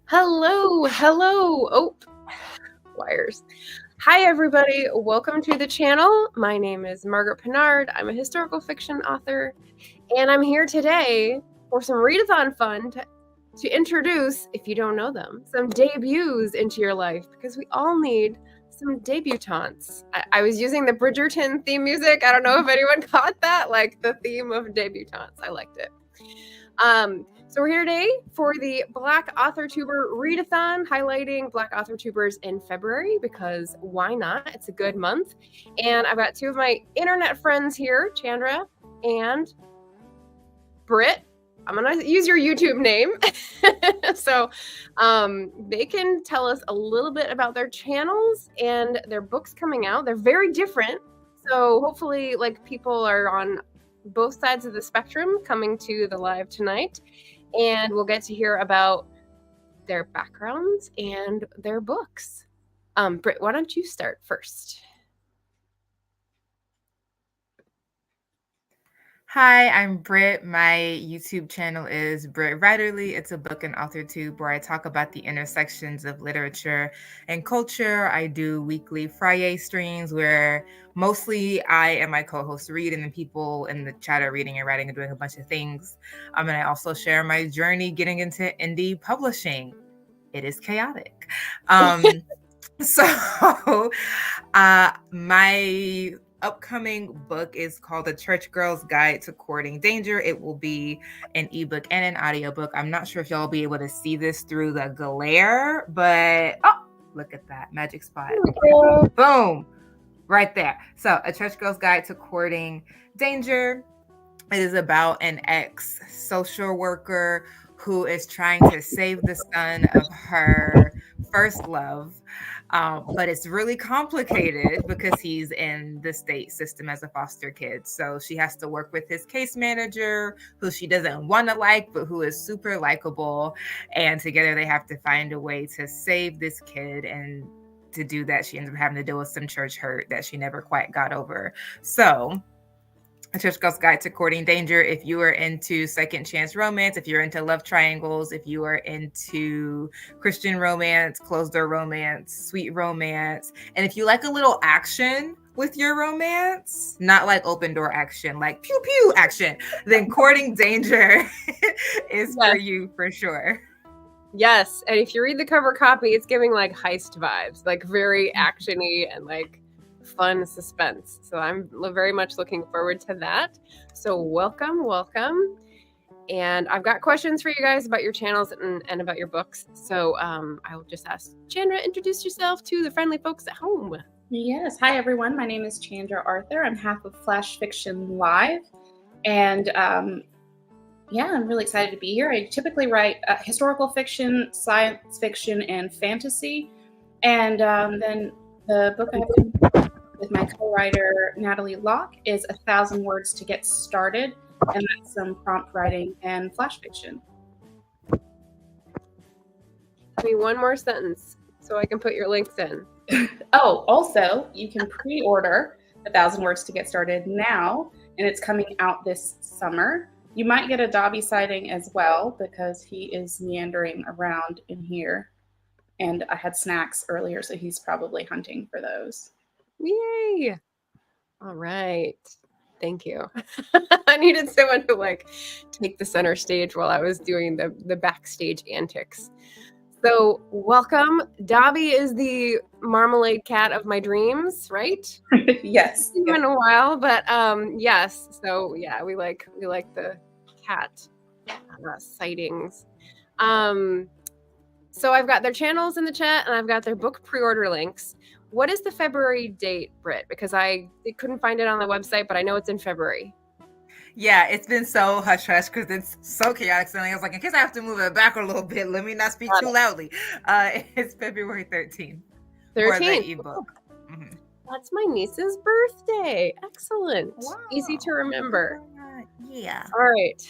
Hello. Oh, wires. Hi, everybody. Welcome to the channel. My name is Margaret Pinard. I'm a historical fiction author, and I'm here today for some readathon fun to introduce, if you don't know them, some debuts into your life, because we all need some debutantes. I was using the Bridgerton theme music. I don't know if anyone caught that, like the theme of debutantes. I liked it. So we're here today for the Black Authortuber Readathon, highlighting Black Authortubers in February, because why not? It's a good month. And I've got two of my internet friends here, Chandra and Britt. I'm going to use your YouTube name. So they can tell us a little bit about their channels and their books coming out. They're very different. So hopefully, like, people are on both sides of the spectrum coming to the live tonight, and we'll get to hear about their backgrounds and their books. Britt, why don't you start first? Hi, I'm Britt. My YouTube channel is Britt Writerly. It's a book and author tube where I talk about the intersections of literature and culture. I do weekly Friday streams where mostly I and my co-host read, and then people in the chat are reading and writing and doing a bunch of things. And I also share my journey getting into indie publishing. It is chaotic. So my upcoming book is called The Church Girl's Guide to Courting Danger. It will be an ebook and an audiobook. I'm not sure if y'all will be able to see this through the glare, but oh, look at that magic spot. Boom, right there. So A Church Girl's Guide to Courting Danger. It is about an ex-social worker who is trying to save the son of her first love. But it's really complicated because he's in the state system as a foster kid. So she has to work with his case manager, who she doesn't want to like, but who is super likable. And together they have to find a way to save this kid. And to do that, she ends up having to deal with some church hurt that she never quite got over. So A Church Girl's Guide to Courting Danger. If you are into second chance romance, if you're into love triangles, if you are into Christian romance, closed door romance, sweet romance, and if you like a little action with your romance, not like open door action, like pew pew action, then Courting Danger is for you for sure. Yes, and if you read the cover copy, it's giving like heist vibes, like very actiony and like fun suspense. So I'm very much looking forward to that. So welcome. And I've got questions for you guys about your channels and about your books. So I will just ask Chandra, introduce yourself to the friendly folks at home. Yes. Hi, everyone. My name is Chandra Arthur. I'm half of Flash Fiction Live. And I'm really excited to be here. I typically write historical fiction, science fiction, and fantasy. And then the book I have with my co-writer, Natalie Locke, is 1,000 Words to Get Started. And that's some prompt writing and flash fiction. Give me one more sentence so I can put your links in. Oh, also, you can pre-order 1,000 Words to Get Started now, and it's coming out this summer. You might get a Dobby sighting as well, because he is meandering around in here. And I had snacks earlier, so he's probably hunting for those. Yay! All right. Thank you. I needed someone to like take the center stage while I was doing the backstage antics. So welcome. Dobby is the marmalade cat of my dreams, right? Yes. It's been a while, but yes. So yeah, we like the cat sightings. So I've got their channels in the chat, and I've got their book pre-order links. What is the February date, Britt? Because I couldn't find it on the website, but I know it's in February. Yeah, it's been so hush-hush because it's so chaotic. So I was like, in case I have to move it back a little bit, let me not speak too loudly. It's February 13th. 13th. For the ebook. Mm-hmm. That's my niece's birthday. Excellent. Wow. Easy to remember. Yeah. All right.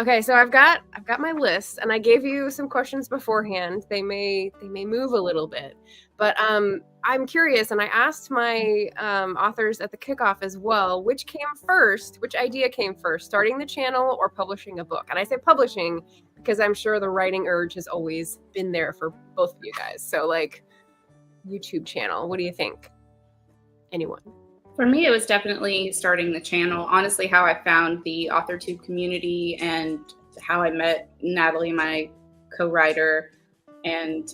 Okay, so I've got my list, and I gave you some questions beforehand. They may move a little bit, but I'm curious, and I asked my authors at the kickoff as well, which idea came first, starting the channel or publishing a book? And I say publishing because I'm sure the writing urge has always been there for both of you guys. So like YouTube channel, what do you think? Anyone? For me, it was definitely starting the channel. Honestly, how I found the AuthorTube community and how I met Natalie, my co-writer, and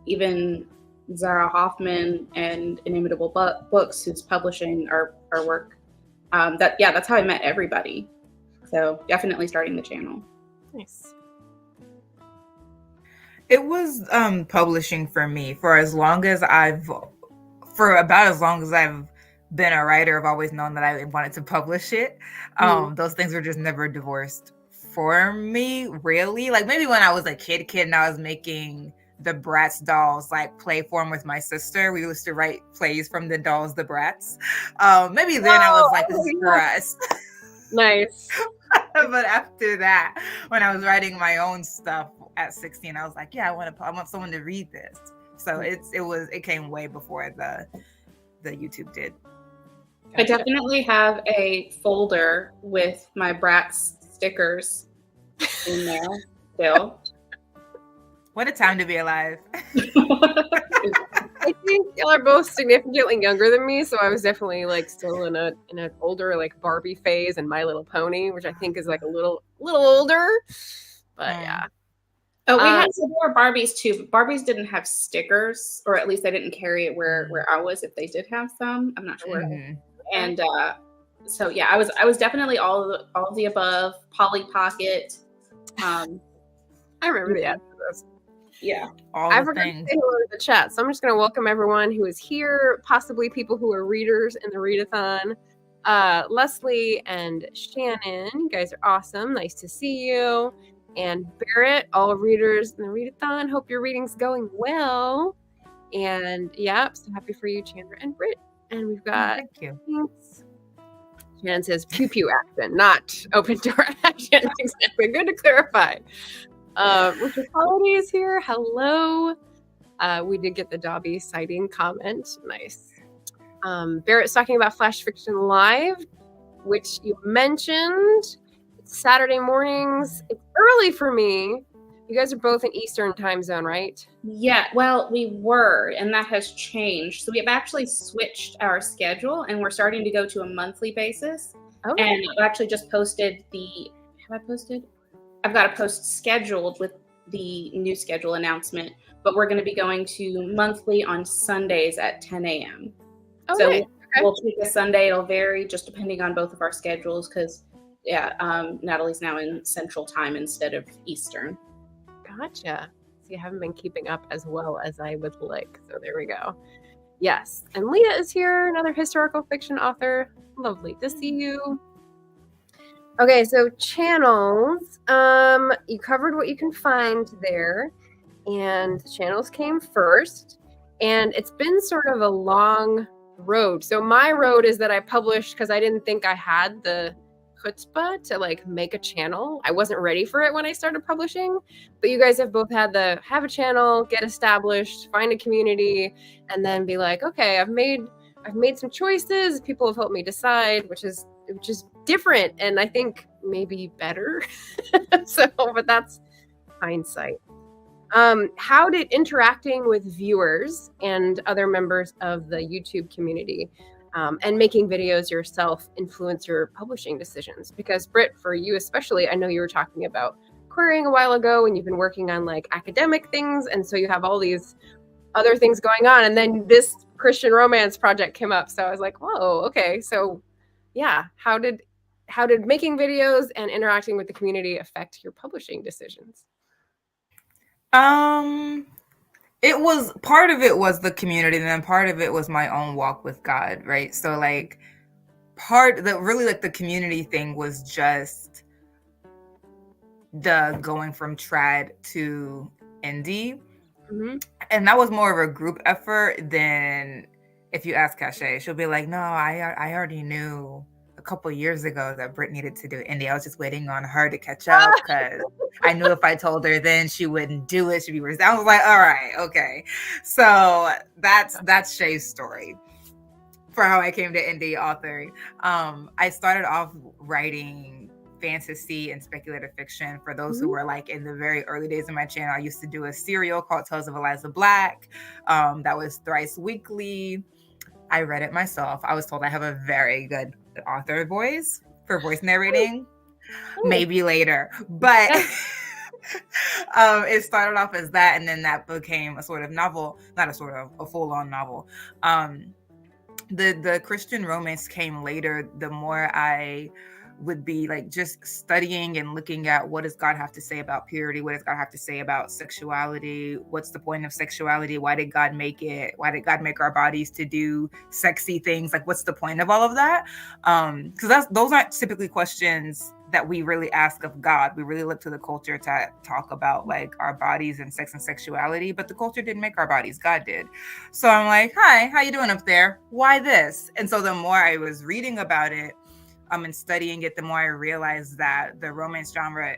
even Zara Hoffman and Inimitable Books, who's publishing our work. That's how I met everybody. So definitely starting the channel. Nice. It was publishing for me for about as long as I've been a writer. I've always known that I wanted to publish it. Those things were just never divorced for me, really. Like maybe when I was a kid and I was making the Bratz dolls, like play form with my sister. We used to write plays from the dolls, the Bratz. Maybe then I was like, this is for us. Nice. But after that, when I was writing my own stuff at 16, I was like, yeah, I want someone to read this. So it came way before the YouTube did. I definitely have a folder with my Bratz stickers in there still. What a time to be alive. I think y'all are both significantly younger than me, so I was definitely like still in an older like Barbie phase and My Little Pony, which I think is like a little older. But yeah. Oh, we had some more Barbies too, but Barbies didn't have stickers, or at least they didn't carry it where I was. If they did have some, I'm not sure. And so yeah, I was definitely all of the above. Polly Pocket. I remember the ads for those. Yeah, I forgot to say hello to the chat, so I'm just going to welcome everyone who is here, possibly people who are readers in the readathon. Leslie and Shannon, you guys are awesome. Nice to see you. And Barrett, all readers in the readathon. Hope your reading's going well. And yeah, so happy for you, Chandra and Britt. And we've got thank you. Thanks. Shannon says pew pew action, not open door action. Exactly. Good to clarify. Richard Holiday is here. Hello. We did get the Dobby sighting comment. Nice. Barrett's talking about Flash Fiction Live, which you mentioned. It's Saturday mornings. It's early for me. You guys are both in Eastern time zone, right? Yeah, well, we were, and that has changed. So we have actually switched our schedule, and we're starting to go to a monthly basis. Okay. And I've actually just posted I've got a post scheduled with the new schedule announcement, but we're going to be going to monthly on Sundays at 10 a.m. So we'll take a Sunday. It'll vary just depending on both of our schedules because, Natalie's now in Central Time instead of Eastern. Gotcha. So you haven't been keeping up as well as I would like. So there we go. Yes. And Leah is here, another historical fiction author. Lovely to see you. Okay, so channels. You covered what you can find there, and channels came first, and it's been sort of a long road. So my road is that I published because I didn't think I had the chutzpah to like make a channel. I wasn't ready for it when I started publishing, but you guys have both had the have a channel, get established, find a community, and then be like, okay, I've made some choices. People have helped me decide, which is different and I think maybe better. But that's hindsight. How did interacting with viewers and other members of the YouTube community and making videos yourself influence your publishing decisions? Because Britt, for you especially, I know you were talking about querying a while ago and you've been working on like academic things, and so you have all these other things going on, and then this Christian romance project came up, so I was like, whoa, okay. So yeah, how did making videos and interacting with the community affect your publishing decisions? It was part of it was the community, and then part of it was my own walk with God, right? So like the community thing was just the going from trad to indie. Mm-hmm. And that was more of a group effort than if you ask Cache, she'll be like, no, I already knew a couple years ago that Britt needed to do indie. I was just waiting on her to catch up because I knew if I told her then she wouldn't do it. She'd be resistant. I was like, all right, okay. So that's Shay's story for how I came to indie authoring. I started off writing fantasy and speculative fiction. For those who were like in the very early days of my channel, I used to do a serial called Tales of Eliza Black. That was thrice weekly. I read it myself. I was told I have a very good author voice for voice narrating. Maybe later, but it started off as that, and then that became a sort of novel, not a sort of, a full-on novel. The Christian romance came later. The more I would be like just studying and looking at what does God have to say about purity, what does God have to say about sexuality, what's the point of sexuality, why did God make it, why did God make our bodies to do sexy things, like what's the point of all of that? Because those aren't typically questions that we really ask of God. We really look to the culture to talk about like our bodies and sex and sexuality, but the culture didn't make our bodies, God did. So I'm like, hi, how you doing up there? Why this? And so the more I was reading about it, and studying it, the more I realized that the romance genre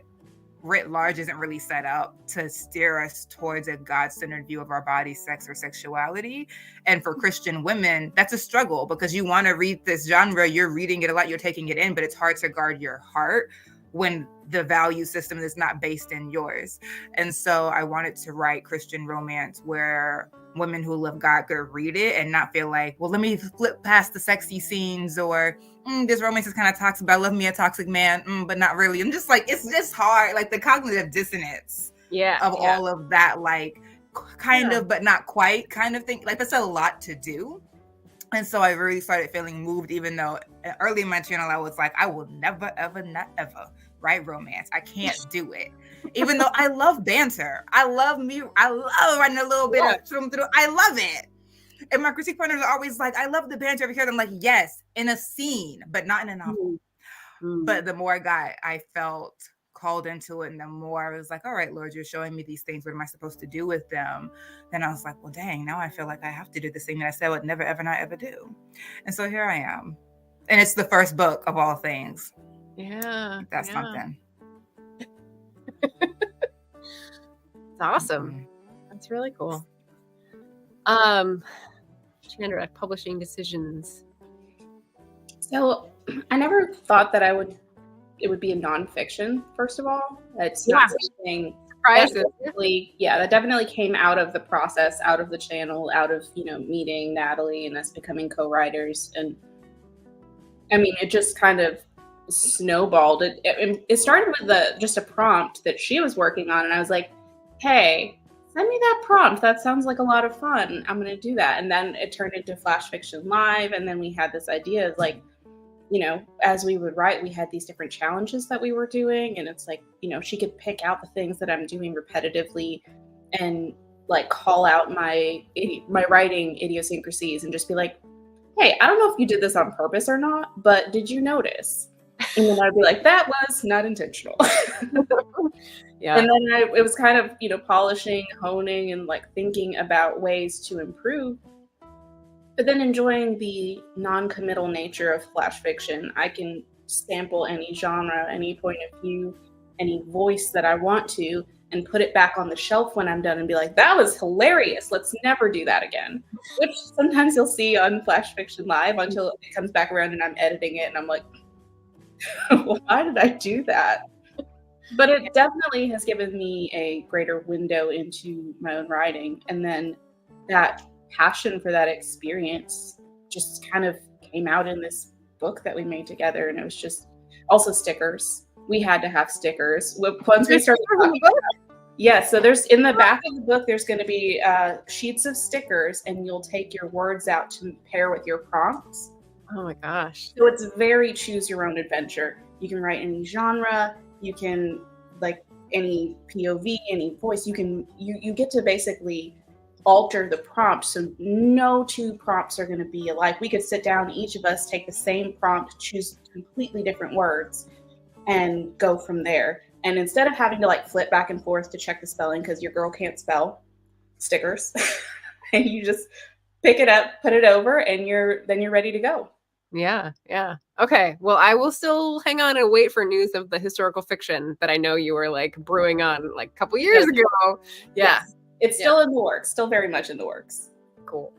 writ large isn't really set up to steer us towards a God-centered view of our body, sex, or sexuality. And for Christian women, that's a struggle because you want to read this genre, you're reading it a lot, you're taking it in, but it's hard to guard your heart when the value system is not based in yours. And so I wanted to write Christian romance where women who love God could read it and not feel like, well, let me flip past the sexy scenes, or this romance is kind of toxic, but I love me a toxic man, but not really. I'm just like, it's just hard, like the cognitive dissonance of all of that, like kind of, but not quite kind of thing. Like that's a lot to do. And so I really started feeling moved, even though early in my channel, I was like, I will never, ever, not ever write romance. I can't do it. Even though I love banter. I love writing a little bit of swim through. I love it. And my critique partners are always like, I love the banter over here. I'm like, yes, in a scene, but not in a novel. But the more I felt called into it, and the more I was like, all right, Lord, you're showing me these things. What am I supposed to do with them? Then I was like, well, dang, now I feel like I have to do this thing that I said I would never, ever, not ever do. And so here I am. And it's the first book of all things. Yeah. That's something. It's awesome. That's really cool. Chandra, publishing decisions. So I never thought that it would be a nonfiction, first of all. It's not something that definitely came out of the process, out of the channel, out of, meeting Natalie and us becoming co-writers. And I mean, it just kind of snowballed. It started with just a prompt that she was working on, and I was like, hey, send me that prompt. That sounds like a lot of fun. I'm going to do that. And then it turned into Flash Fiction Live. And then we had this idea of like, as we would write, we had these different challenges that we were doing. And it's like, she could pick out the things that I'm doing repetitively and like call out my writing idiosyncrasies and just be like, hey, I don't know if you did this on purpose or not, but did you notice? And then I'd be like, that was not intentional. Yeah. And then it was kind of, polishing, honing, and like thinking about ways to improve. But then enjoying the non-committal nature of flash fiction. I can sample any genre, any point of view, any voice that I want to, and put it back on the shelf when I'm done and be like, that was hilarious. Let's never do that again. Which sometimes you'll see on Flash Fiction Live until it comes back around and I'm editing it and I'm like, why did I do that? But it definitely has given me a greater window into my own writing. And then that passion for that experience just kind of came out in this book that we made together. And it was just also stickers. We had to have stickers. Once we started talking about, so there's in the back of the book, there's going to be sheets of stickers, and you'll take your words out to pair with your prompts. Oh my gosh. So it's very choose your own adventure. You can write any genre. You can like any POV, any voice. You get to basically alter the prompt. So no two prompts are going to be alike. We could sit down, each of us take the same prompt, choose completely different words, and go from there. And instead of having to like flip back and forth to check the spelling because your girl can't spell, stickers, and you just pick it up, put it over, and you're ready to go. Yeah. Okay. Well, I will still hang on and wait for news of the historical fiction that I know you were like brewing on like a couple years ago. Yeah. Yes. It's still in the works, still very much in the works. Cool.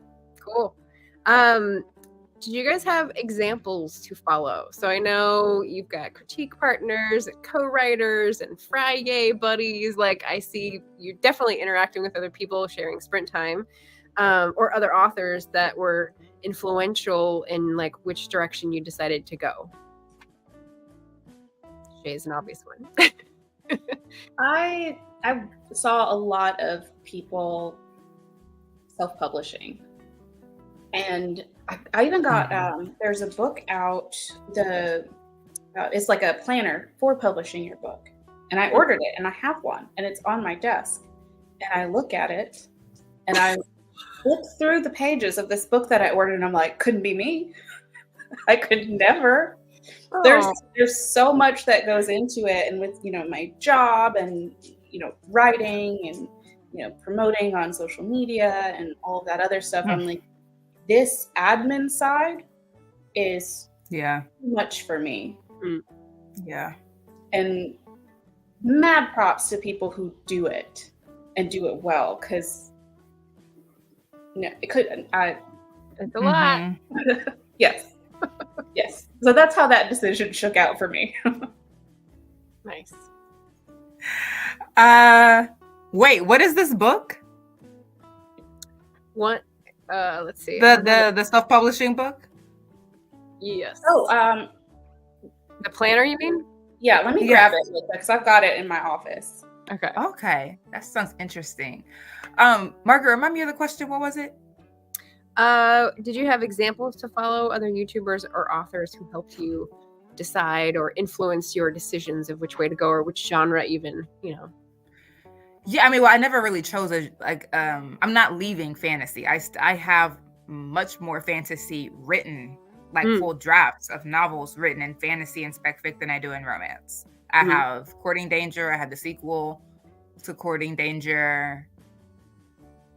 Did you guys have examples to follow? So I know you've got critique partners and co-writers and Friday buddies. Like I see you definitely interacting with other people, sharing sprint time, or other authors that were influential in like which direction you decided to go. Shay's an obvious one. I saw a lot of people self-publishing, and I even got there's a book out, it's like a planner for publishing your book, and I ordered it and I have one and it's on my desk, and I look at it and I flip through the pages of this book that I ordered and I'm like, couldn't be me. I could never. There's so much that goes into it, and with my job and writing and promoting on social media and all of that other stuff, I'm like, this admin side is too much for me. And mad props to people who do it and do it well, because it's a lot. Yes. So that's how that decision shook out for me. Nice. Wait, what is this book? What? Let's see. The self-publishing book? Yes. Oh, the planner, you mean? Yeah, let me grab it because I've got it in my office. Okay. That sounds interesting. Margaret, remind me of the question. What was it? Did you have examples to follow, other YouTubers or authors who helped you decide or influence your decisions of which way to go or which genre even, Yeah, I mean, well, I never really chose I'm not leaving fantasy. I have much more fantasy written, like full drafts of novels written in fantasy and spec fic than I do in romance. I have Courting Danger. I have the sequel to Courting Danger.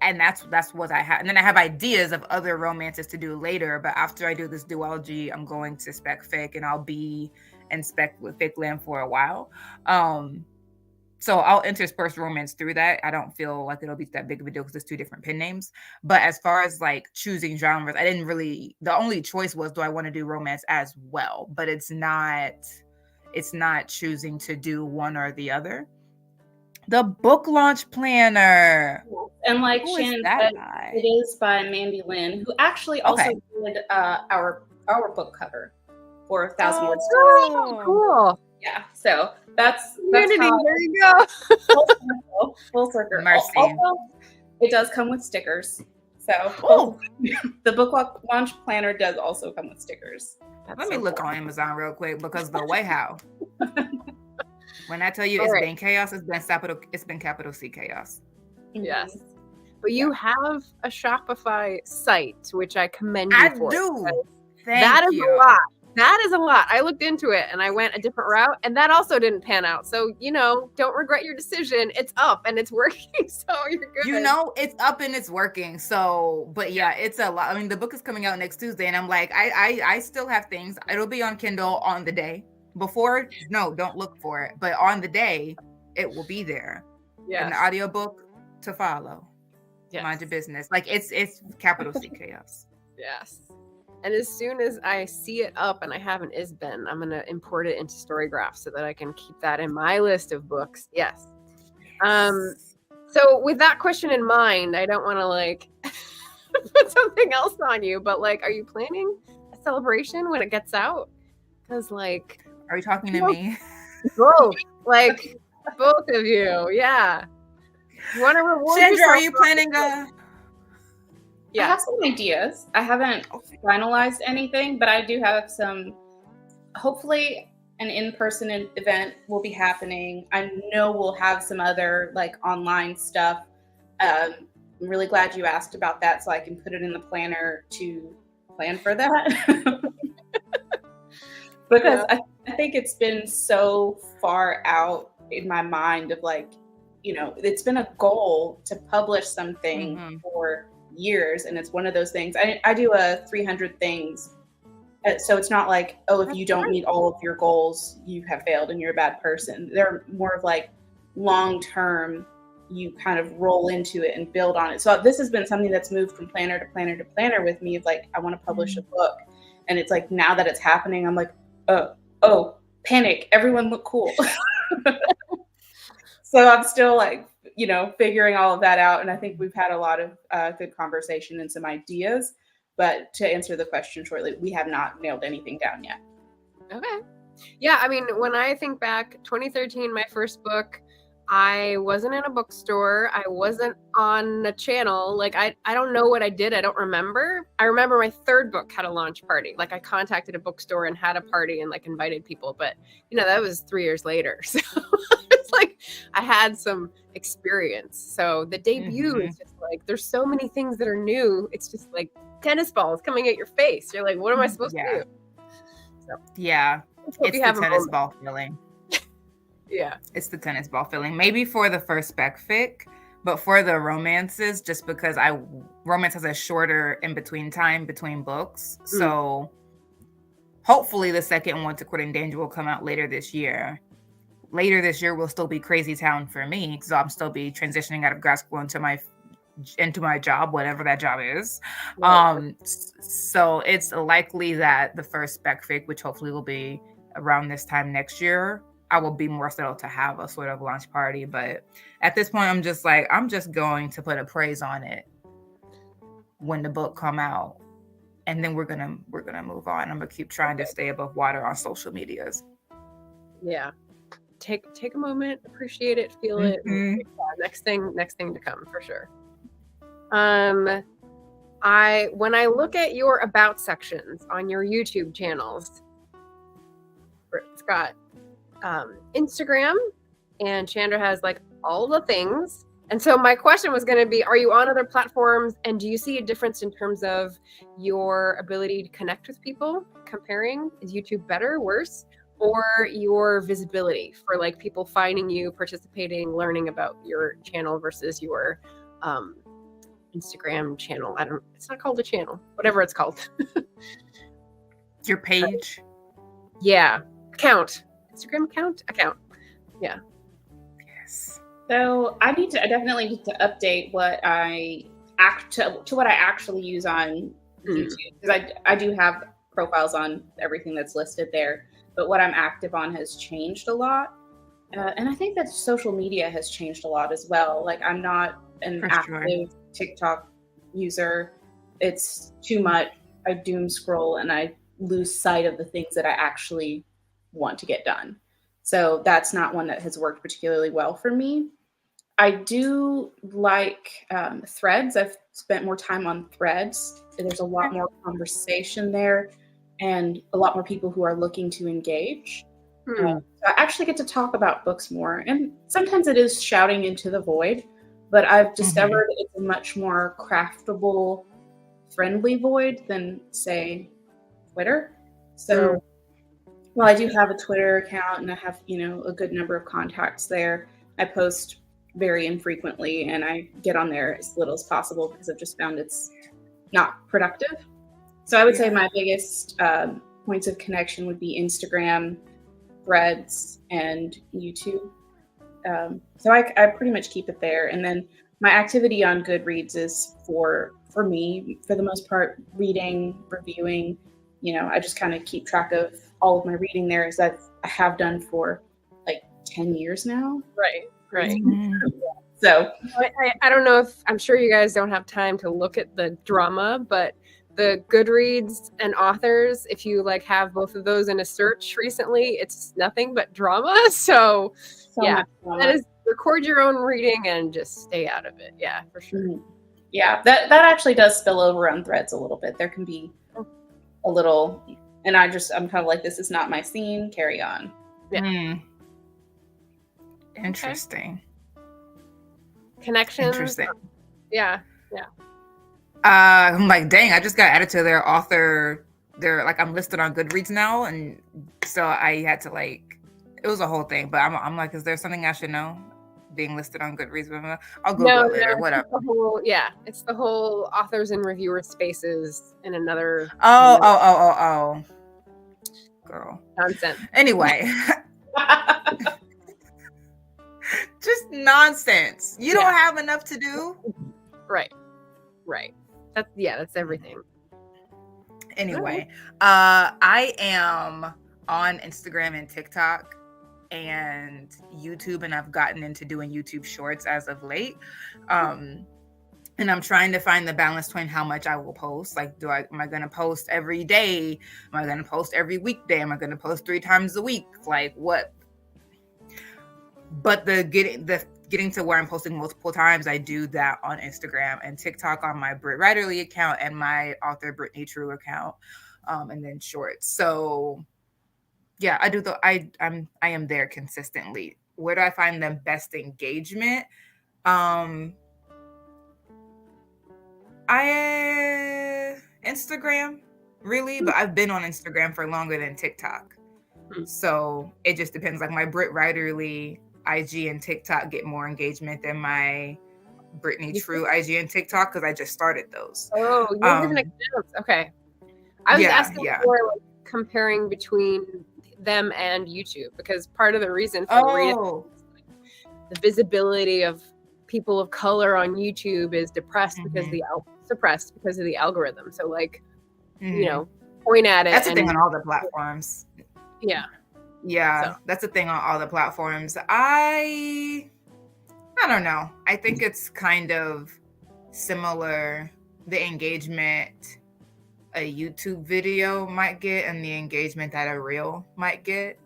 And that's what I have. And then I have ideas of other romances to do later. But after I do this duology, I'm going to spec fic, and I'll be in spec with Ficland for a while. So I'll intersperse romance through that. I don't feel like it'll be that big of a deal because it's two different pen names. But as far as like choosing genres, the only choice was, do I want to do romance as well? But it's not choosing to do one or the other. The book launch planner. And like Shannon said, it is by Mandy Lynn, who actually also did our book cover for 1,000 Words. Oh, cool. Yeah, so that's Unity, there you go. Full circle. Mercy. Also, it does come with stickers. So the book launch planner does also come with stickers. Let me look on Amazon real quick, because the way how. When I tell you it's been chaos, it's been capital C chaos. Yes. But you have a Shopify site, which I commend you for. I do. That is a lot. That is a lot. I looked into it and I went a different route, and that also didn't pan out. So, don't regret your decision. It's up and it's working. So you're good. It's up and it's working. So, but yeah, it's a lot. I mean, the book is coming out next Tuesday, and I'm like, I still have things. It'll be on Kindle on the day. Before, no, don't look for it. But on the day, it will be there. Yeah. And the audiobook to follow. Yes. Mind your business. Like it's capital C chaos. Yes. And as soon as I see it up and I have an ISBN, I'm going to import it into Storygraph so that I can keep that in my list of books. Yes. So with that question in mind, I don't want to put something else on you, but are you planning a celebration when it gets out? Because are you talking to me? Both. Both of you. Yeah. You want to reward Chandra, yourself? are you planning I have some ideas. I haven't finalized anything, but I do have some. Hopefully an in-person event will be happening. I know we'll have some other online stuff. I'm really glad you asked about that, so I can put it in the planner to plan for that. Because I think it's been so far out in my mind of it's been a goal to publish something for years, and it's one of those things. I do a 300 things So it's not like, oh, if you don't meet all of your goals, you have failed and you're a bad person. They're more of like long-term, you kind of roll into it and build on it. So this has been something that's moved from planner to planner to planner with me of like, I want to publish a book. And it's like, now that it's happening, I'm like, oh, panic. Everyone look cool. So I'm still like, figuring all of that out. And I think we've had a lot of good conversation and some ideas. But to answer the question shortly, we have not nailed anything down yet. Okay. Yeah, I mean, when I think back, 2013, my first book, I wasn't in a bookstore. I wasn't on a channel. Like, I don't know what I did. I don't remember. I remember my third book had a launch party. Like, I contacted a bookstore and had a party and like invited people. But, that was 3 years later. So it's like I had some experience. So the debut is just like, there's so many things that are new. It's just like tennis balls coming at your face. You're like, what am I supposed to do? So, yeah, it's the tennis ball feeling. Yeah, it's the tennis ball feeling. Maybe for the first spec fic, but for the romances, just because romance has a shorter in between time between books. So hopefully the second one, To Courting Danger, will come out later this year. Later this year will still be crazy town for me because I'll still be transitioning out of grad school into my job, whatever that job is. Right. So it's likely that the first spec fic, which hopefully will be around this time next year, I will be more settled to have a sort of launch party. But at this point, I'm just going to put a praise on it when the book come out, and then we're gonna move on. I'm gonna keep trying to stay above water on social medias. Yeah, take a moment, appreciate it, feel it. Next thing to come for sure. When I look at your about sections on your YouTube channels, it's got Instagram, and Chandra has like all the things. And so my question was going to be, are you on other platforms, and do you see a difference in terms of your ability to connect with people? Comparing, is YouTube better, worse, or your visibility for like people finding you, participating, learning about your channel versus your Instagram channel? It's not called a channel, whatever it's called. Your page? Yeah, account. Instagram account. Yeah. Yes. So I definitely need to update what to what I actually use on YouTube, because I do have profiles on everything that's listed there, but what I'm active on has changed a lot, and I think that social media has changed a lot as well. Like, I'm not an active TikTok user. It's too much. I doom scroll and I lose sight of the things that I actually want to get done. So that's not one that has worked particularly well for me. I do like Threads. I've spent more time on Threads. There's a lot more conversation there and a lot more people who are looking to engage. So I actually get to talk about books more. And sometimes it is shouting into the void, but I've discovered it's a much more craftable, friendly void than, say, Twitter. So while I do have a Twitter account and I have, a good number of contacts there, I post very infrequently and I get on there as little as possible because I've just found it's not productive. So I would say my biggest points of connection would be Instagram, Threads, and YouTube. So I pretty much keep it there. And then my activity on Goodreads is for me, for the most part, reading, reviewing. I just kind of keep track of all of my reading there, as I have done for like 10 years now. Right. So I don't know I'm sure you guys don't have time to look at the drama, but the Goodreads and authors, if you like have both of those in a search recently, it's nothing but drama. So yeah, that is, record your own reading and just stay out of it. Yeah, for sure. Yeah, that actually does spill over on Threads a little bit. There can be a little, and I'm kind of like, this is not my scene, carry on. Yeah. Interesting. Connections. Interesting. Yeah. I'm like, dang, I just got added to their author. They're like, I'm listed on Goodreads now, and so I had to it was a whole thing. But I'm like, is there something I should know? Being listed on Goodreads, I'll Google it later. Whatever. It's the whole authors and reviewer spaces in another. Oh. girl. Nonsense. Anyway. Just nonsense. You don't have enough to do. Right. That's everything. Anyway, I am on Instagram and TikTok and YouTube, and I've gotten into doing YouTube shorts as of late. And I'm trying to find the balance between how much I will post. Like, am I going to post every day? Am I going to post every weekday? Am I going to post 3 times a week? Like, what? But getting to where I'm posting multiple times, I do that on Instagram and TikTok on my Britt Writerly account and my author Brittney True account, and then shorts. So yeah, I do I am there consistently. Where do I find the best engagement? Instagram, really, but I've been on Instagram for longer than TikTok. So it just depends. Like my Britt Writerly IG and TikTok get more engagement than my Brittney True IG and TikTok because I just started those. Oh, you have different accounts. Okay. I was asking for like, comparing between them and YouTube because part of the reason for Readathon is like, the visibility of people of color on YouTube is suppressed because of the algorithm. So like, you know, point at it. That's the thing on all the platforms. Yeah. Yeah, so. That's the thing on all the platforms. I don't know. I think it's kind of similar, the engagement a YouTube video might get and the engagement that a reel might get.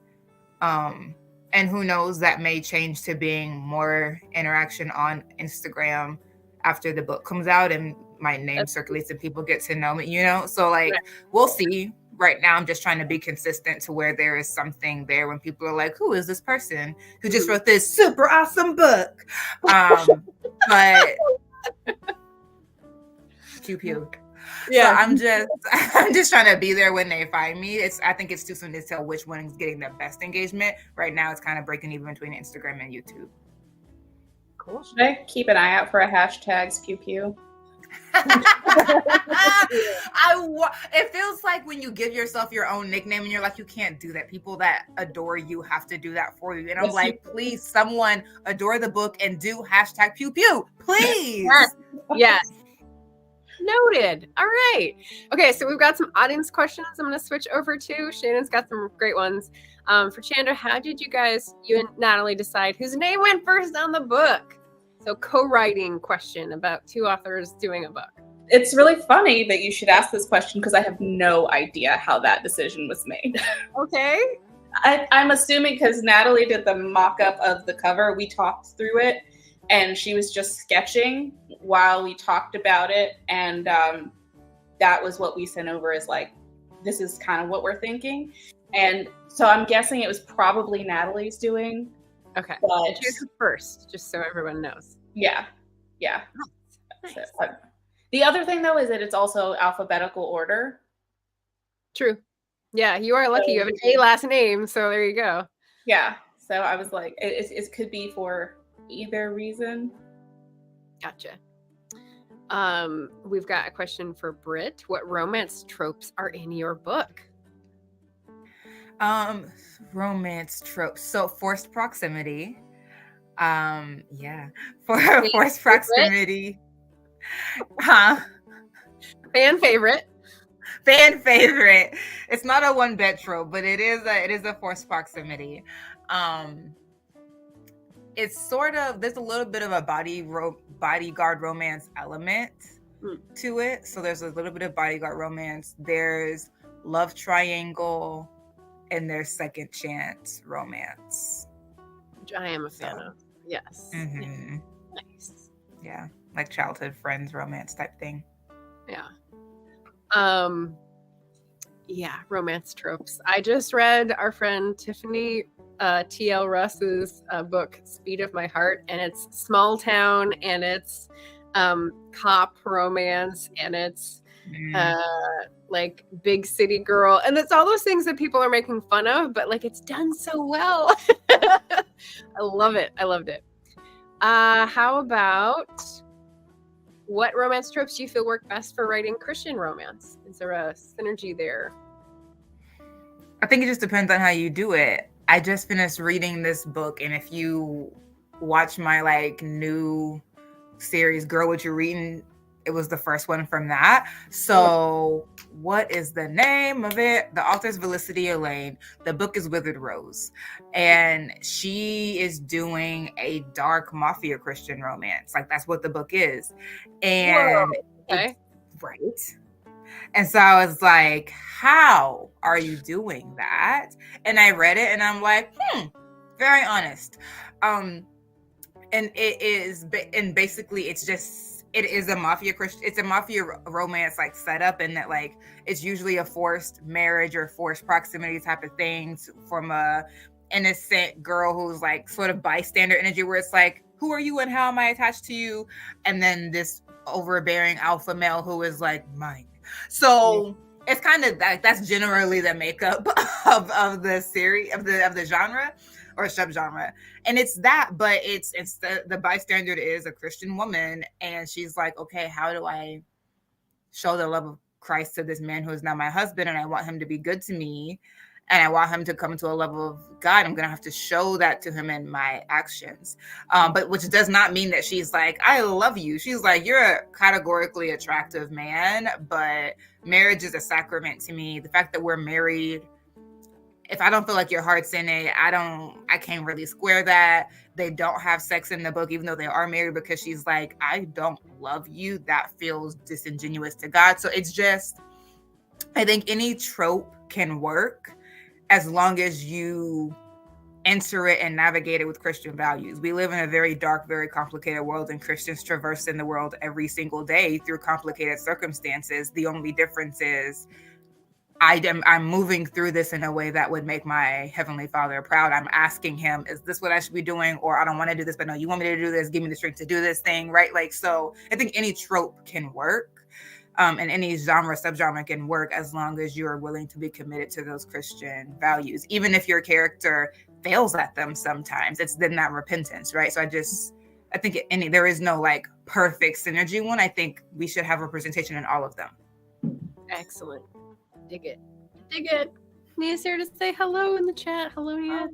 And who knows, that may change to being more interaction on Instagram after the book comes out and my name circulates and people get to know me, you know? So like, we'll see. Right now, I'm just trying to be consistent to where there is something there when people are like, who is this person who just wrote this super awesome book? But pew pew. Yeah, so I'm just trying to be there when they find me. I think it's too soon to tell which one is getting the best engagement. Right now, it's kind of breaking even between Instagram and YouTube. Cool. Should I keep an eye out for a hashtags pew pew? It feels like when you give yourself your own nickname and you're like, you can't do that. People that adore you have to do that for you. And I'm like, please, someone adore the book and do hashtag pew pew, please. Yes. Noted. All right. Okay, so we've got some audience questions I'm going to switch over to. Shannon's got some great ones. For Chandra, how did you and Natalie decide whose name went first on the book? So co-writing question about 2 authors doing a book. It's really funny that you should ask this question because I have no idea how that decision was made. Okay. I'm assuming because Natalie did the mock-up of the cover, we talked through it, and she was just sketching while we talked about it, and that was what we sent over as like, this is kind of what we're thinking. And so I'm guessing it was probably Natalie's doing. Okay. But choose first, just so everyone knows. Yeah. Nice. So, the other thing, though, is that it's also alphabetical order. True. Yeah, you are lucky. You have an A last name, so there you go. Yeah. So I was like, it could be for either reason. Gotcha. We've got a question for Britt. What romance tropes are in your book? Romance tropes. So forced proximity. Forced proximity. Fan favorite. It's not a one bet trope, but it is a forced proximity. It's sort of, there's a little bit of a bodyguard romance element to it. So there's a little bit of bodyguard romance. There's love triangle. And their second chance romance, which I am a fan of. Yes. Mm-hmm. Nice. Yeah, like childhood friends romance type thing. Yeah. Yeah, romance tropes. I just read our friend Tiffany T.L. Russ's book Speed of My Heart, and it's small town, and it's cop romance, and it's like big city girl, and it's all those things that people are making fun of, but like it's done so well. I love it. I loved it. How about what romance tropes do you feel work best for writing Christian romance? Is there a synergy there? I think it just depends on how you do it. I just finished reading this book, and if you watch my like new series, Girl, What You Reading, it was the first one from that. So what is the name of it? The author's Felicity Elaine. The book is Withered Rose, and she is doing a dark mafia Christian romance. Like, that's what the book is. And okay. Right. And so I was like, how are you doing that? And I read it and I'm like, very honest. And it is, and basically it is a mafia Christian, it's a mafia romance like setup, and that like it's usually a forced marriage or forced proximity type of things from a innocent girl who's like sort of bystander energy, where it's like, who are you and how am I attached to you? And then this overbearing alpha male who is like mine. So it's kind of that's generally the makeup of the series of the genre or subgenre, and it's that, but it's the bystander is a Christian woman, and she's like, okay, how do I show the love of Christ to this man who is now my husband, and I want him to be good to me, and I want him to come to a level of God. I'm gonna have to show that to him in my actions, but which does not mean that she's like, I love you. She's like, you're a categorically attractive man, but marriage is a sacrament to me. The fact that we're married, if I don't feel like your heart's in it, I can't really square that. They don't have sex in the book, even though they are married, because she's like, I don't love you. That feels disingenuous to God. So it's just, I think any trope can work as long as you enter it and navigate it with Christian values. We live in a very dark, very complicated world, and Christians traverse in the world every single day through complicated circumstances. The only difference is I'm moving through this in a way that would make my Heavenly Father proud. I'm asking him, is this what I should be doing? Or I don't want to do this, but no, you want me to do this? Give me the strength to do this thing, right? Like, so I think any trope can work, and any genre, subgenre can work, as long as you are willing to be committed to those Christian values. Even if your character fails at them sometimes, it's then that repentance, right? So I think there is no like perfect synergy one. I think we should have representation in all of them. Excellent. Dig it. Nia's here to say hello in the chat. Hello, Nia.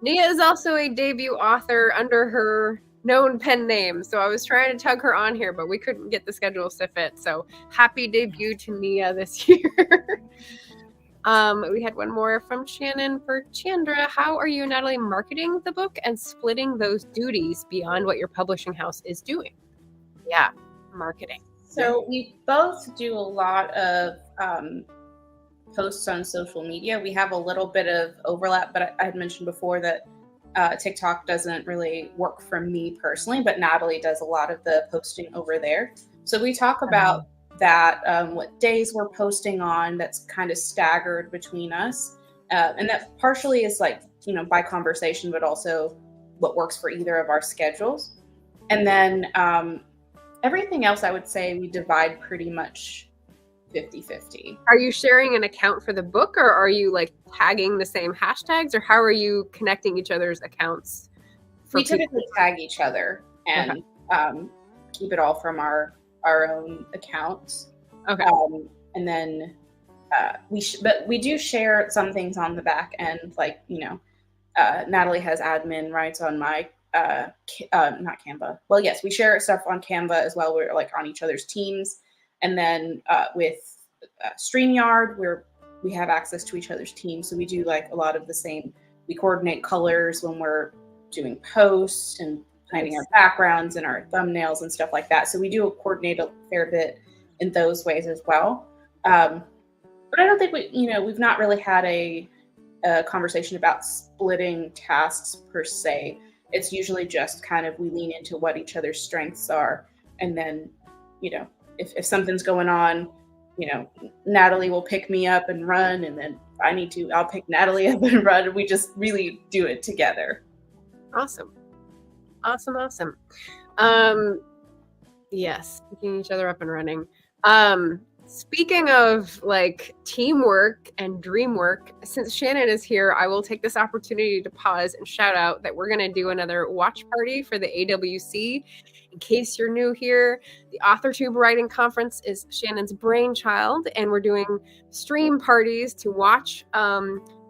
Nia is also a debut author under her known pen name, so I was trying to tug her on here, but we couldn't get the schedules to fit. So happy debut to Nia this year. We had one more from Shannon for Chandra. How are you, Natalie, marketing the book and splitting those duties beyond what your publishing house is doing? Yeah, marketing. So we both do a lot of posts on social media. We have a little bit of overlap, but I had mentioned before that TikTok doesn't really work for me personally, but Natalie does a lot of the posting over there. So we talk about that, what days we're posting on, that's kind of staggered between us. And that partially is like, by conversation, but also what works for either of our schedules. And then everything else, I would say we divide pretty much 50-50. Are you sharing an account for the book, or are you like tagging the same hashtags, or how are you connecting each other's accounts? We typically tag each other and keep it all from our own accounts. Okay. And then but we do share some things on the back end, like Natalie has admin rights on my not Canva. Well, yes, we share stuff on Canva as well. We're like on each other's teams. And then with StreamYard, we have access to each other's teams. So we do like a lot of the same. We coordinate colors when we're doing posts and planning our backgrounds and our thumbnails and stuff like that. So we do coordinate a fair bit in those ways as well. But I don't think we've not really had a conversation about splitting tasks per se. It's usually just kind of we lean into what each other's strengths are, and then if something's going on, Natalie will pick me up and run, and then if I'll pick Natalie up and run, and we just really do it together. Awesome. Yes, picking each other up and running. Speaking of like teamwork and dream work, since Shannon is here, I will take this opportunity to pause and shout out that we're going to do another watch party for the AWC. In case you're new here, the Authortuber Writing Conference is Shannon's brainchild, and we're doing stream parties to watch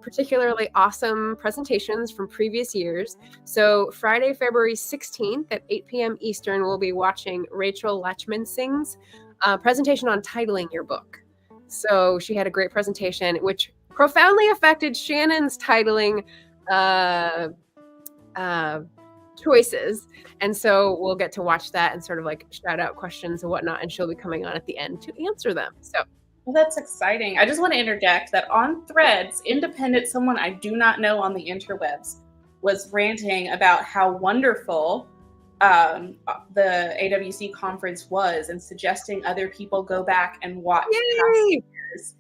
particularly awesome presentations from previous years. So Friday, February 16th at 8 p.m. Eastern, we'll be watching Rachel Lachman-Singh's presentation on titling your book. So she had a great presentation, which profoundly affected Shannon's titling choices. And so we'll get to watch that and sort of like shout out questions and whatnot. And she'll be coming on at the end to answer them. So well, that's exciting. I just want to interject that on Threads, independent someone I do not know on the interwebs was ranting about how wonderful the AWC conference was and suggesting other people go back and watch past years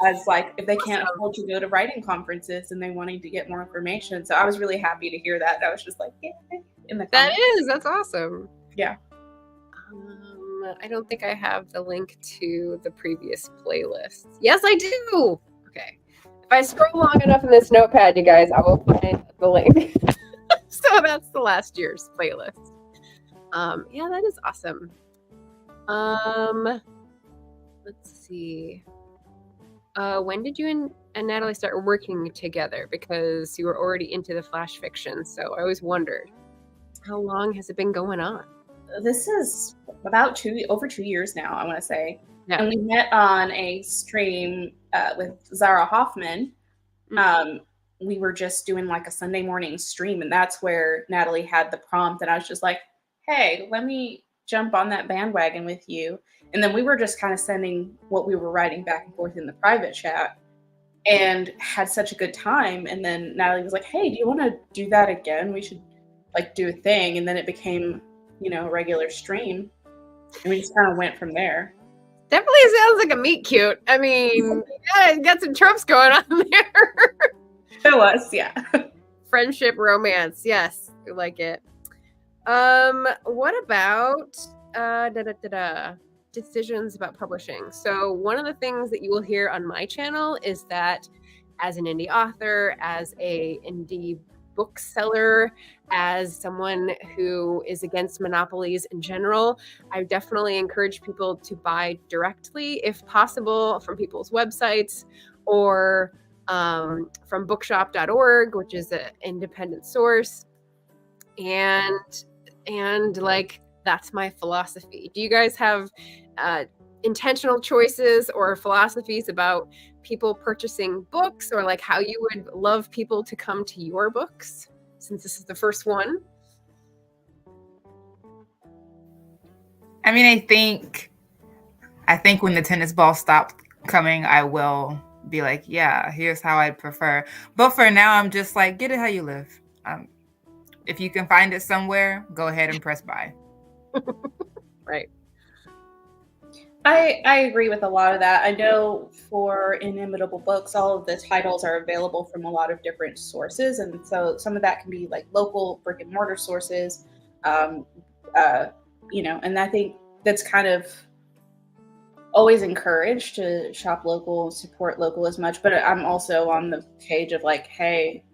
as like if they can't afford to go to writing conferences and they wanting to get more information. So I was really happy to hear that. I was just like, yeah, in the comments. That's awesome. Yeah. I don't think I have the link to the previous playlist. Yes, I do. Okay. If I scroll long enough in this notepad, you guys, I will find the link. So that's the last year's playlist. Yeah, that is awesome. Let's see. When did you and Natalie start working together? Because you were already into the flash fiction, so I always wondered, how long has it been going on? This is about over 2 years now, I want to say. Yeah. And we met on a stream with Zara Hoffman. We were just doing like a Sunday morning stream, and that's where Natalie had the prompt, and I was just like, hey, let me jump on that bandwagon with you. And then we were just kind of sending what we were writing back and forth in the private chat and had such a good time. And then Natalie was like, hey, do you want to do that again? We should like do a thing. And then it became, a regular stream. And we just kind of went from there. Definitely sounds like a meet cute. I mean, yeah, got some tropes going on there. It was, yeah. Friendship, romance. Yes, I like it. What about decisions about publishing? So one of the things that you will hear on my channel is that as an indie author, as a indie bookseller, as someone who is against monopolies in general, I definitely encourage people to buy directly, if possible, from people's websites or from bookshop.org, which is an independent source. And like, that's my philosophy. Do you guys have intentional choices or philosophies about people purchasing books, or like how you would love people to come to your books, since this is the first one? I mean, I think when the tennis ball stopped coming, I will be like, yeah, here's how I'd prefer. But for now, I'm just like, get it how you live. If you can find it somewhere, go ahead and press buy. Right. I agree with a lot of that. I know for Inimitable Books, all of the titles are available from a lot of different sources. And so some of that can be like local brick and mortar sources, and I think that's kind of always encouraged to shop local, support local as much. But I'm also on the page of like, hey,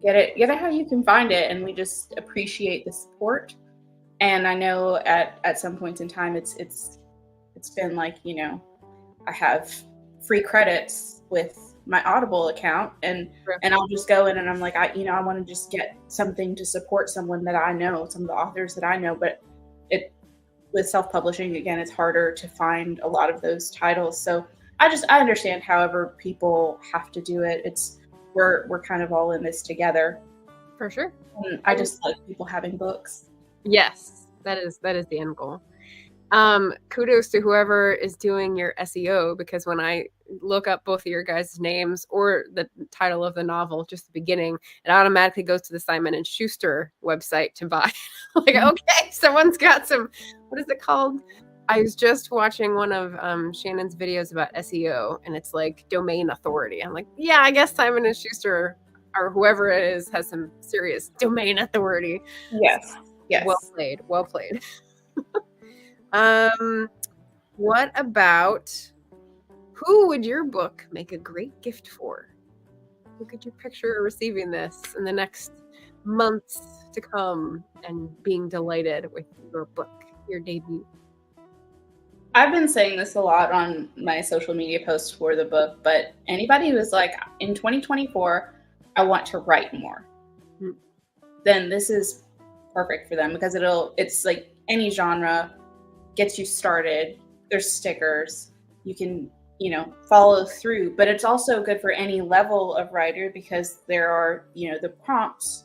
get it how you can find it. And we just appreciate the support. And I know at some points in time, it's been like, I have free credits with my Audible account and I'll just go in and I'm like, I want to just get something to support someone that I know, some of the authors that I know, but with self-publishing, again, it's harder to find a lot of those titles. So I understand however people have to do it. We're kind of all in this together. For sure. And I just like people having books. Yes, that is the end goal. Kudos to whoever is doing your SEO, because when I look up both of your guys' names or the title of the novel, just the beginning, it automatically goes to the Simon & Schuster website to buy. Like, okay, someone's got some, what is it called? I was just watching one of Shannon's videos about SEO, and it's like domain authority. I'm like, yeah, I guess Simon & Schuster or whoever it is has some serious domain authority. Yes. Yes. Well played. What about, who would your book make a great gift for? Who could you picture receiving this in the next months to come and being delighted with your book, your debut? I've been saying this a lot on my social media posts for the book, but anybody who is like, in 2024, I want to write more, then this is perfect for them, because it's like any genre, gets you started. There's stickers. You can, follow through, but it's also good for any level of writer, because there are, the prompts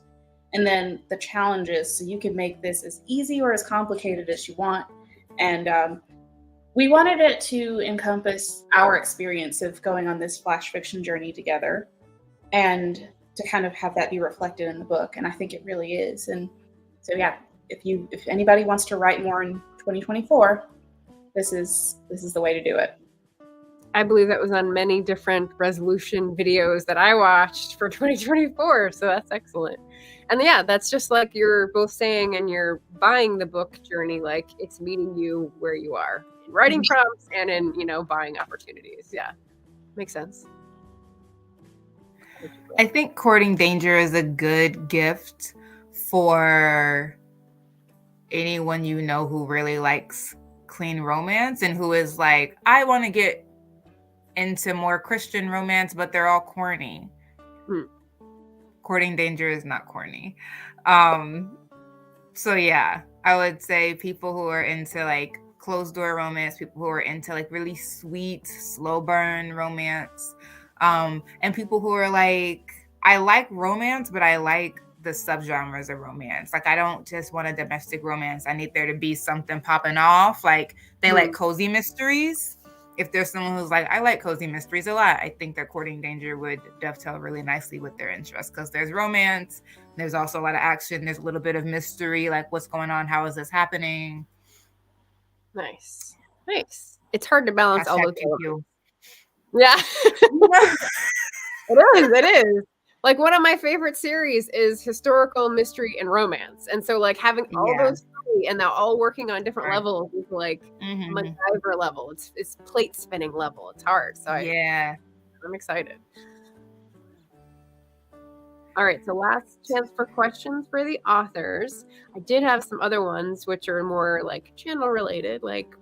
and then the challenges. So you can make this as easy or as complicated as you want. And we wanted it to encompass our experience of going on this flash fiction journey together, and to kind of have that be reflected in the book. And I think it really is. And so, yeah, if anybody wants to write more in 2024, this is the way to do it. I believe that was on many different resolution videos that I watched for 2024. So that's excellent. And yeah, that's just like you're both saying, and you're buying the book journey, like it's meeting you where you are in writing prompts and in, buying opportunities. Yeah, makes sense. I think Courting Danger is a good gift for anyone who really likes clean romance and who is like, I want to get into more Christian romance, but they're all corny. Courting Danger is not corny. So yeah, I would say people who are into like closed door romance, people who are into like really sweet, slow burn romance, and people who are like, I like romance, but I like the subgenres of romance. Like, I don't just want a domestic romance. I need there to be something popping off. Like, they like cozy mysteries. If there's someone who's like, I like cozy mysteries a lot, I think that Courting Danger would dovetail really nicely with their interests, because there's romance, there's also a lot of action, there's a little bit of mystery, like what's going on, how is this happening? Nice. It's hard to balance all those. Yeah. It is. Like, one of my favorite series is historical, mystery, and romance. And so like having all those three, and they're all working on different levels, is like MacGyver level. It's plate spinning level. It's hard. So I'm excited. All right, so last chance for questions for the authors. I did have some other ones which are more like channel related, like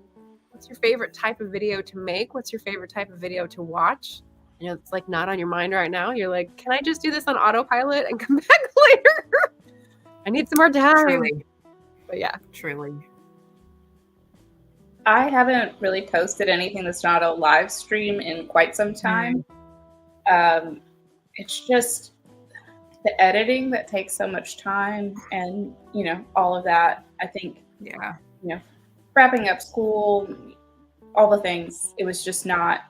what's your favorite type of video to make? What's your favorite type of video to watch? It's like not on your mind right now. You're like, can I just do this on autopilot and come back later? I need some more time. Truly. But yeah. Truly. I haven't really posted anything that's not a live stream in quite some time. It's just the editing that takes so much time, and all of that. I think wrapping up school, all the things, it was just not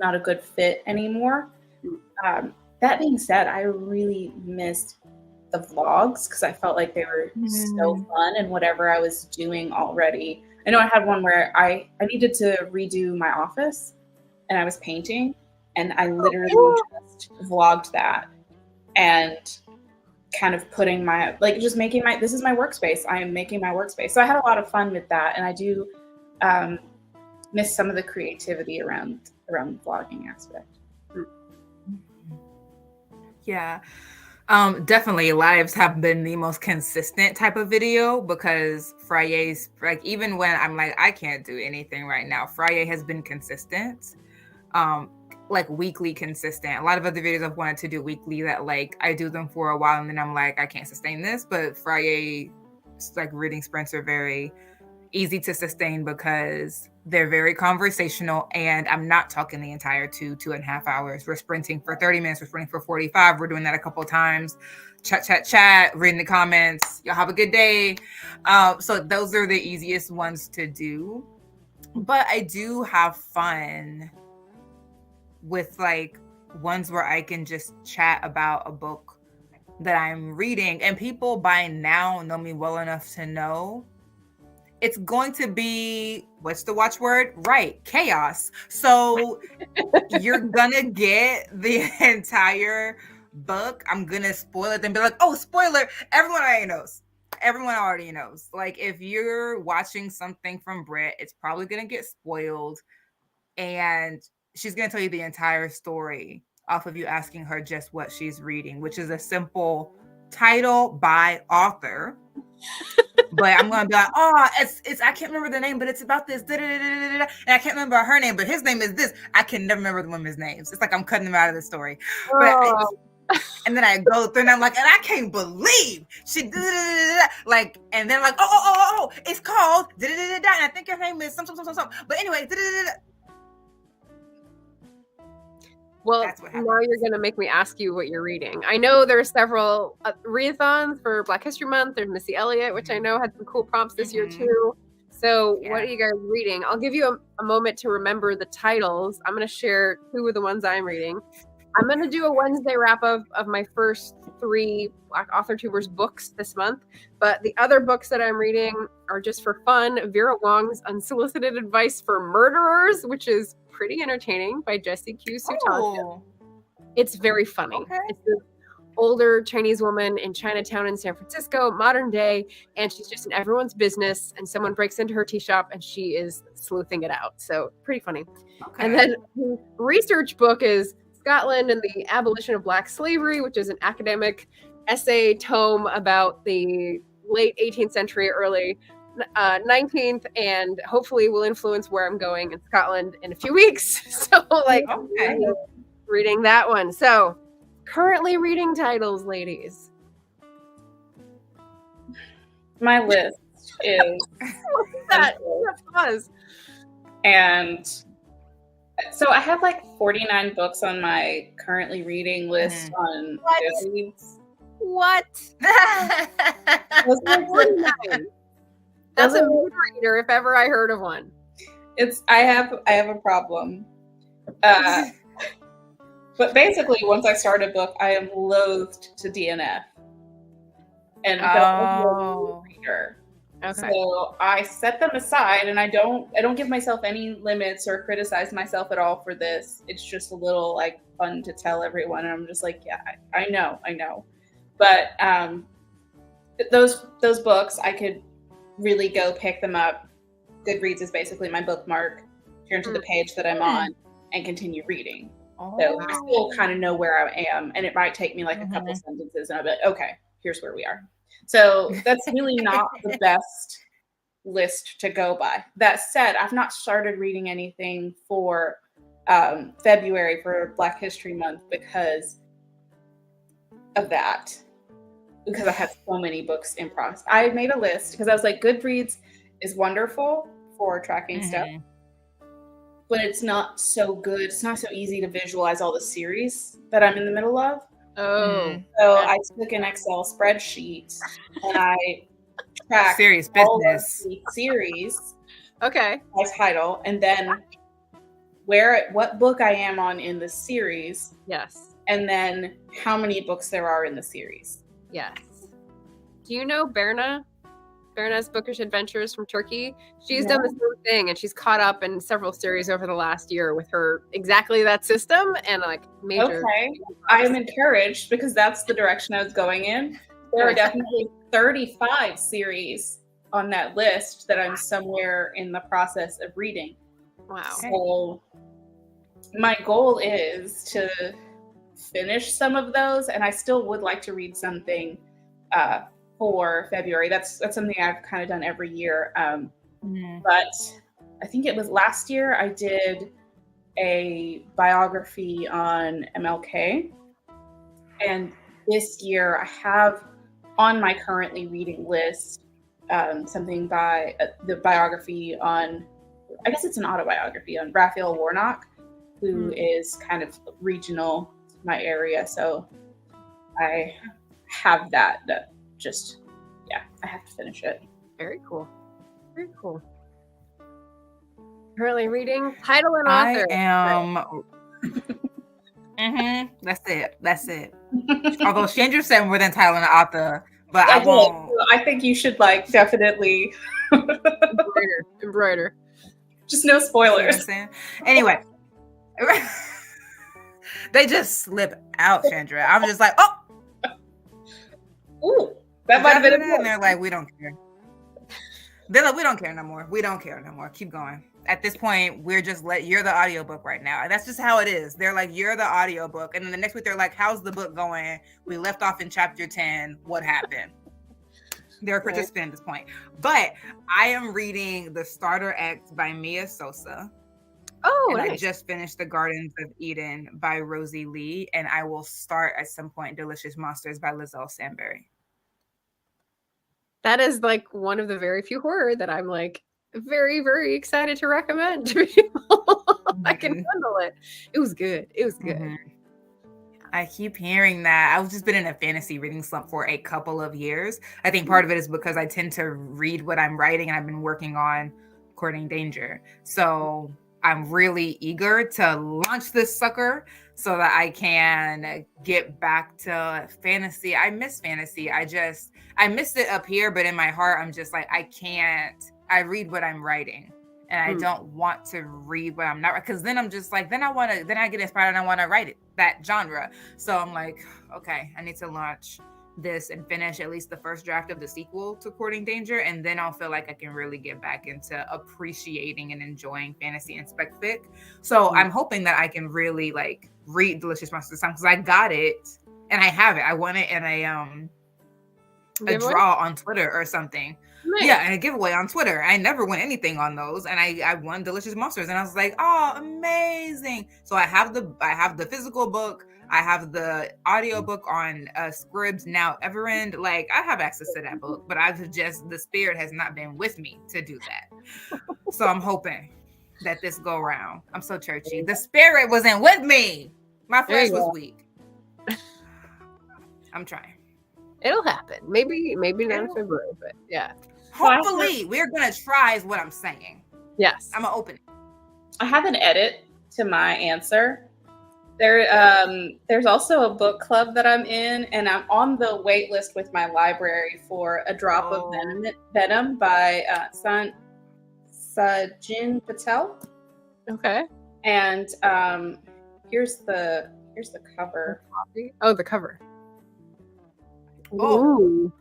a good fit anymore. That being said, I really missed the vlogs, because I felt like they were so fun, and whatever I was doing already. I know I had one where I needed to redo my office, and I was painting, and I literally just vlogged that, and kind of putting just making this is my workspace. I am making my workspace. So I had a lot of fun with that, and I do miss some of the creativity around the vlogging aspect. Yeah. Definitely lives have been the most consistent type of video, because Fridays, like, even when I'm like, I can't do anything right now, Friday has been consistent. Like weekly consistent. A lot of other videos I've wanted to do weekly that like I do them for a while and then I'm like, I can't sustain this. But Friday, like, reading sprints are very easy to sustain because they're very conversational, and I'm not talking the entire 2.5 hours. We're sprinting for 30 minutes. We're sprinting for 45. We're doing that a couple of times. Chat, reading the comments. Y'all have a good day. So those are the easiest ones to do. But I do have fun with like ones where I can just chat about a book that I'm reading, and people by now know me well enough to know it's going to be, what's the watchword? Right, chaos. So you're gonna get the entire book. I'm gonna spoil it and be like, oh, spoiler, everyone already knows. Like, if you're watching something from Britt, it's probably gonna get spoiled, and she's gonna tell you the entire story off of you asking her just what she's reading, which is a simple title by author. But I'm gonna be like, it's I can't remember the name, but it's about this, and I can't remember her name, but his name is this. I can never remember the women's names. It's like I'm cutting them out of the story. And then I go through and I'm like, and I can't believe she like, and then like, it's called and I think her name is some. But anyway, well, now you're going to make me ask you what you're reading. I know there's several readathons for Black History Month. There's Missy Elliott, which I know had some cool prompts this year too. So what are you guys reading? I'll give you a moment to remember the titles. I'm going to share 2 of the ones I'm reading. I'm going to do a Wednesday wrap of my first 3 Black Authortubers books this month. But the other books that I'm reading are just for fun. Vera Wong's Unsolicited Advice for Murderers, which is pretty entertaining, by Jessie Q. Sutanto. It's very funny. It's this older Chinese woman in Chinatown in San Francisco, modern day, and she's just in everyone's business, and someone breaks into her tea shop and she is sleuthing it out. So pretty funny. And then the research book is Scotland and the Abolition of Black Slavery, which is an academic essay tome about the late 18th century, early 19th, and hopefully will influence where I'm going in Scotland in a few weeks. So reading that one. So currently reading titles, ladies. My list is that was. And so I have like 49 books on my currently reading list on Goodreads. What? That's a mood reader if ever I heard of one. I have a problem. But basically, once I start a book, I am loathed to DNF. And don't a reader. Okay. So I set them aside, and I don't give myself any limits or criticize myself at all for this. It's just a little like fun to tell everyone, and I'm just like, yeah, I know. But those books, I could really go pick them up. Goodreads is basically my bookmark. Turn to the page that I'm on and continue reading. So I still kind of know where I am, and it might take me like a couple sentences, and I'll be like, okay, here's where we are. So that's really not the best list to go by. That said, I've not started reading anything for February for Black History Month because of that. Because I have so many books in process. I made a list because I was like, Goodreads is wonderful for tracking stuff, but it's not so good. It's not so easy to visualize all the series that I'm in the middle of. So I took an Excel spreadsheet and I tracked serious all business of the series. Okay. By title, and then what book I am on in the series. Yes. And then how many books there are in the series. Yes. Do you know Berna's Bookish Adventures from Turkey? She's done the same thing, and she's caught up in several series over the last year with her exactly that system and like major. Okay, I am encouraged because that's the direction I was going in. There are definitely 35 series on that list that I'm somewhere in the process of reading. Wow. So my goal is to finish some of those, and I still would like to read something for February. That's something I've kind of done every year. But I think it was last year I did a biography on MLK. And this year I have on my currently reading list something by the biography on, I guess it's an autobiography on Raphael Warnock, who is kind of regional to my area. So I have that just, I have to finish it. Very cool. Very cool. Currently reading title and author. I am. That's it. Although Chandra said more than title and author, but I won't. I think you should definitely embroider. Just no spoilers. You know anyway, they just slip out, Chandra. I'm just like, ooh, that might have been. And they're like, we don't care. They're like, we don't care no more. We don't care no more. Keep going. at this point, we're just you're the audiobook right now. And that's just how it is. They're like, you're the audiobook. And then the next week they're like, how's the book going? We left off in chapter 10. What happened? They're a participant at this point. But I am reading The Starter Act by Mia Sosa. Oh, and nice. I just finished The Gardens of Eden by Rosie Lee. And I will start at some point Delicious Monsters by Lizelle Samberry. That is like one of the very few horror that I'm like very, very excited to recommend to people. I can handle it. It was good. It was good. Mm-hmm. I keep hearing that. I've just been in a fantasy reading slump for a couple of years. I think part of it is because I tend to read what I'm writing, and I've been working on Courting Danger. So I'm really eager to launch this sucker so that I can get back to fantasy. I miss fantasy. I miss it up here, but in my heart, I'm just like, I can't. I read what I'm writing. And I don't want to read what I'm not, because then I'm just like, then I get inspired and I want to write that genre. So I'm like, okay, I need to launch this and finish at least the first draft of the sequel to Courting Danger. And then I'll feel like I can really get back into appreciating and enjoying fantasy and spec fic. So I'm hoping that I can really like read Delicious Monsters because I got it and I have it. I won it in a draw on Twitter or something. Nice. Yeah, and a giveaway on Twitter. I never win anything on those, and I won Delicious Monsters, and I was like, oh, amazing! So I have the physical book, I have the audiobook on Scribs now Everend. Like I have access to that book, but the spirit has not been with me to do that. So I'm hoping that this go round. I'm so churchy. The spirit wasn't with me. My flesh was weak. I'm trying. It'll happen. Maybe not in February, but yeah. Hopefully, we're gonna try is what I'm saying. Yes. I'm gonna open it. I have an edit to my answer. There's also a book club that I'm in, and I'm on the wait list with my library for A Drop of Venom by Sajin Patel. Okay. And here's the cover. Oh, the cover. Oh. Ooh.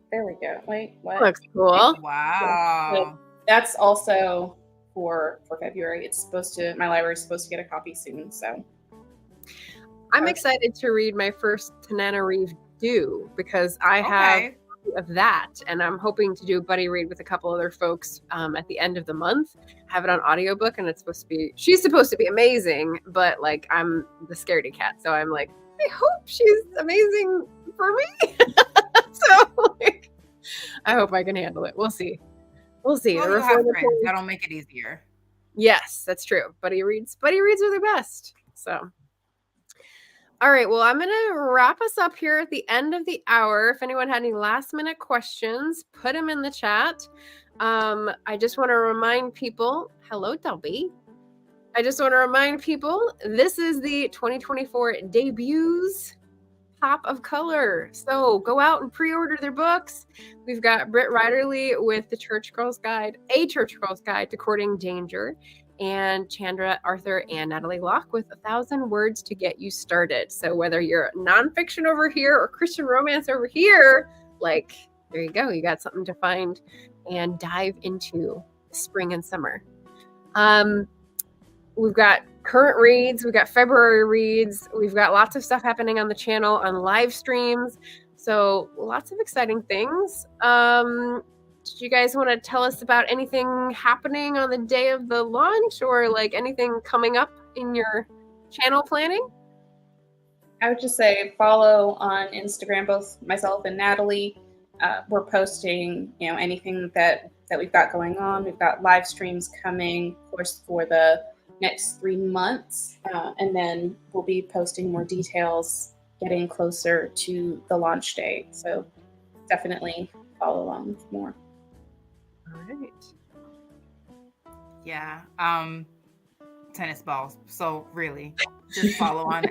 There we go. Wait, what? Looks cool. Wow. That's also for February. My library's supposed to get a copy soon, so. I'm excited to read my first Tananarive due because I have a copy of that, and I'm hoping to do a buddy read with a couple other folks at the end of the month. Have it on audiobook, and she's supposed to be amazing, but like I'm the scaredy cat, so I'm like, I hope she's amazing for me. So like, I hope I can handle it. We'll see. Well, you have friends. That'll make it easier. Yes, that's true. Buddy reads are the best. So, all right. Well, I'm gonna wrap us up here at the end of the hour. If anyone had any last minute questions, put them in the chat. I just want to remind people. Hello, Delby. I just want to remind people this is the 2024 debuts. Pop of Color. So go out and pre-order their books. We've got Britt Riderly with A Church Girl's Guide to Courting Danger, and Chandra Arthur and Natalie Locke with 1,000 Words to Get You Started. So whether you're nonfiction over here or Christian romance over here, like there you go. You got something to find and dive into spring and summer. We've got current reads, we've got February reads, we've got lots of stuff happening on the channel on live streams. So lots of exciting things. Did you guys want to tell us about anything happening on the day of the launch or like anything coming up in your channel planning? I would just say follow on Instagram, both myself and Natalie. We're posting, anything that we've got going on. We've got live streams coming, of course, for the next 3 months, and then we'll be posting more details getting closer to the launch date. So definitely follow along with more. All right. Yeah. Tennis balls. So really, just follow on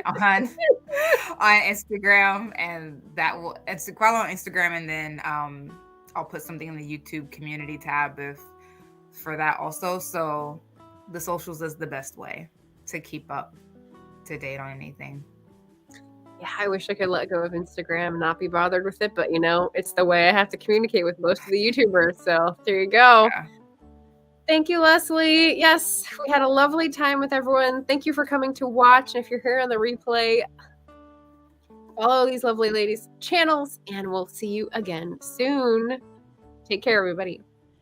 Instagram, and that will follow on Instagram, and then I'll put something in the YouTube community tab for that also. So the socials is the best way to keep up to date on anything. Yeah, I wish I could let go of Instagram and not be bothered with it, but it's the way I have to communicate with most of the YouTubers. So there you go. Thank you, Leslie. Yes, we had a lovely time with everyone. Thank you for coming to watch. And if you're here on the replay, follow these lovely ladies' channels, and we'll see you again soon. Take care, everybody.